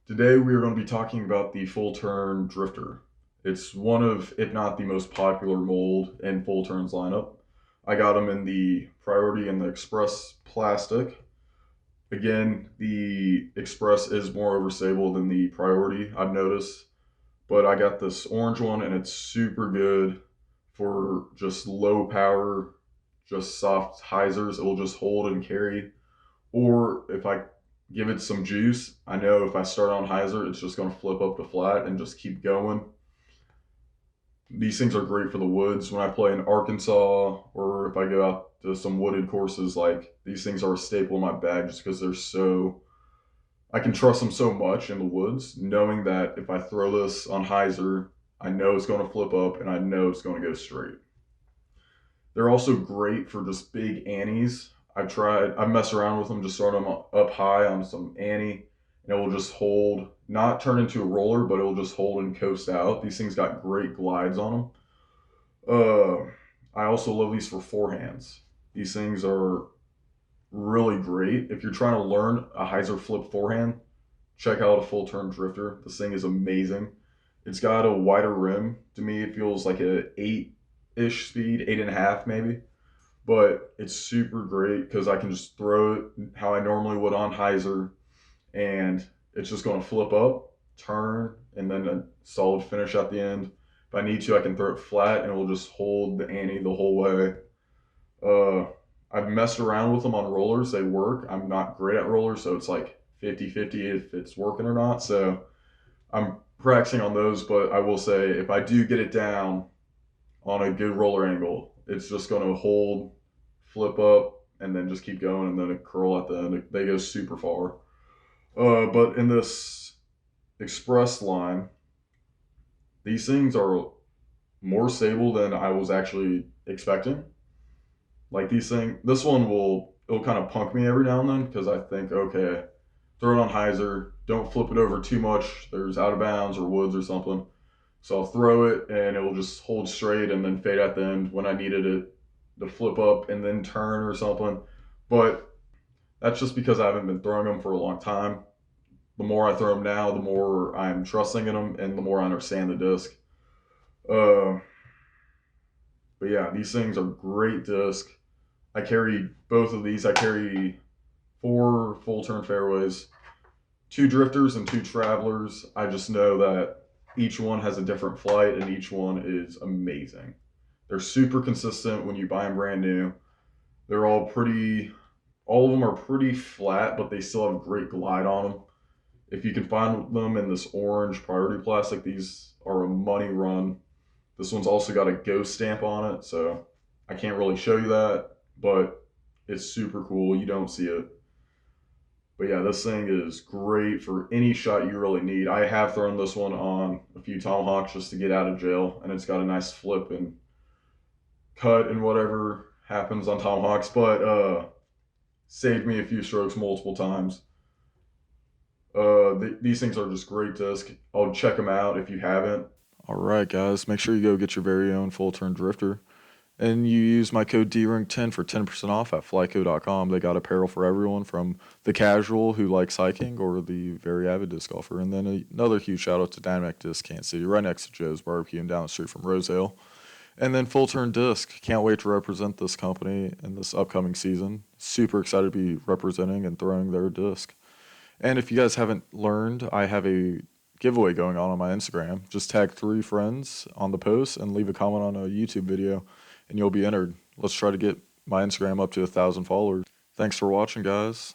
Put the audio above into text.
Today we are going to be talking about the Full Turn Drifter. It's one of, if not the most popular mold in Full Turn's lineup. I got them in the Priority and the Express plastic. Again, the Express is more overstable than the Priority, I've noticed. But I got this orange one and it's super good for just low power, just soft hyzers. It will just hold and carry. Or if I give it some juice, I know if I start on hyzer, it's just going to flip up to flat and just keep going. These things are great for the woods. When I play in Arkansas or if I go out to some wooded courses, like these things are a staple in my bag just because they're so. I can trust them so much in the woods, knowing that if I throw this on hyzer, I know it's going to flip up and I know it's going to go straight. They're also great for just big annies. I've messed around with them, just throwing them up high on some annie, and it will just hold, not turn into a roller, but it will just hold and coast out. These things got great glides on them. I also love these for forehands. These things are really great. If you're trying to learn a hyzer flip forehand, check out a Full Turn Drifter. This thing is amazing. It's got a wider rim. To me, it feels like a 8-ish speed, 8.5 maybe. But it's super great because I can just throw it how I normally would on hyzer, and it's just going to flip up, turn, and then a solid finish at the end. If I need to, I can throw it flat and it will just hold the ante the whole way. Uh, I've messed around with them on rollers. They work. I'm not great at rollers, so it's like 50-50 if it's working or not. So I'm practicing on those, but I will say if I do get it down on a good roller angle, it's just going to hold, flip up, and then just keep going, and then a curl at the end. They go super far. But in this Express line, these things are more stable than I was actually expecting. Like this one it'll kind of punk me every now and then because I think, okay, throw it on hyzer, don't flip it over too much. There's out of bounds or woods or something. So I'll throw it and it will just hold straight and then fade at the end when I needed it to flip up and then turn or something. But that's just because I haven't been throwing them for a long time. The more I throw them now, the more I'm trusting in them and the more I understand the disc. Uh, but yeah, these things are great disc. I carry both of these. I carry 4 Full Turn fairways, 2 drifters and 2 travelers. I just know that each one has a different flight and each one is amazing. They're super consistent when you buy them brand new. They're all of them are pretty flat, but they still have great glide on them. If you can find them in this orange Priority plastic, these are a money run. This one's also got a ghost stamp on it, so I can't really show you that, but it's super cool. You don't see it. But yeah, this thing is great for any shot you really need. I have thrown this one on a few tomahawks just to get out of jail, and it's got a nice flip and cut and whatever happens on tomahawks, but saved me a few strokes multiple times. These things are just great disc. I'll check them out if you haven't. All right, guys, make sure you go get your very own Full Turn Drifter. And you use my code DRING10 for 10% off at flyco.com. They got apparel for everyone from the casual who likes hiking or the very avid disc golfer. And then another huge shout out to Dynamic Disc Kansas City, right next to Joe's Barbecue and down the street from Rosedale. And then Full Turn Disc. Can't wait to represent this company in this upcoming season. Super excited to be representing and throwing their disc. And if you guys haven't learned, I have a giveaway going on my Instagram. Just tag 3 friends on the post and leave a comment on a YouTube video, and you'll be entered. Let's try to get my Instagram up to 1,000 followers. Thanks for watching, guys.